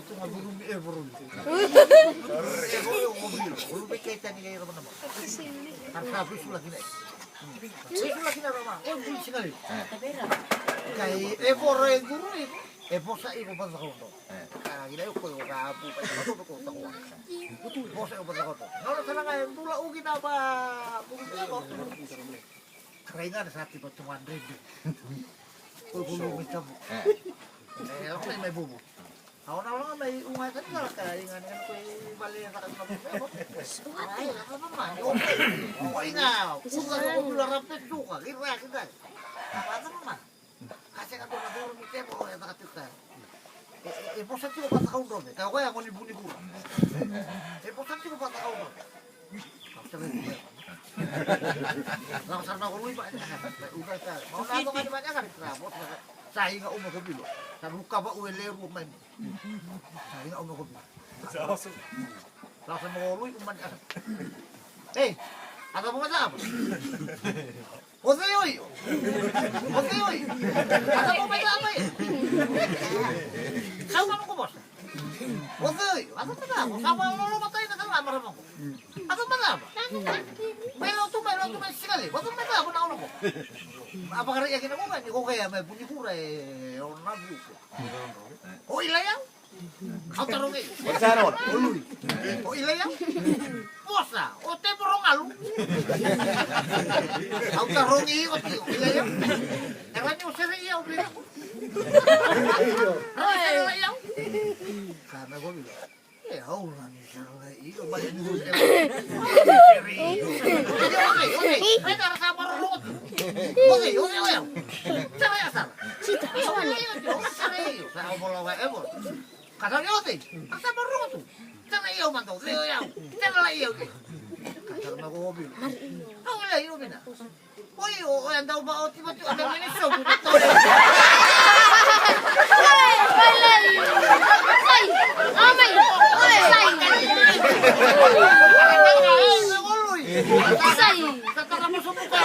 cuma burung burung. Burung kaitan ni kayo naman. Harus habis lagi naik. Itu lagi na Roma. Bulis sekali. Kay guru bosa ibu pa sa koto. Gila ko kapu pa sa koto ko. Bosa ibu pa sa koto. Nora sana nga tula ugi na ba? Keringan sa tipo tuman rin. Bulong ito. Ako may bubo. Ako na lang may ungatan ka kaya nga ko bali sa kanila. Ay, ako naman. Okay nga. Kung ako larapit suka, kira kita. Apa naman? Kasi nga doon naduro ni Temo kaya nakatita. Posan ko pa takaw doon. Kaya kaya ako libu-libu. Posan ko pa takaw doon. Langsar na ko luwi ba? Uga ka. Mau na ito ka naman yan. Krabot. Sahi nga umagabilo. Saruka ba uwelero man. Sahi nga umagabilo. Langsar mo ko luwi uman. Hey! Ano mo masama? Oseyoy! Oseyoy! Ano mo masama eh? Sama mo ko boss? Oseyoy! Ano ka na? Sama mo matay na kang amaram ako. Ano masama? Meron to may sikali. Ano masama na ulo ko? Apakari yakin ako nga, hindi ko kaya may bunikura eh. O nabyo ko. O ilayaw? Ang tarong eh. Magsaron. O ilayaw? Bosa, o te borong alu. Ang tarong eh, o ilayaw. Ewan nyo sa riyaw, bila ko. Ano sa riyaw? Sana ko bila. Ahora ni sa riyaw. Bayan nyo sa riyaw. Okay. Ay, sa marunod. Okay. Sa riyaw, sa riyaw. Sa riyaw. Kasar yote, asa baroto. Tana iyo man to, leo yaw. Tana la iyo. Kasar na ko hobi. Wala iyo bina. Oy, o anda ba o ti ba anda ni so ko to. Sai. Amay. Sai. Sai. Kakak mo subukan.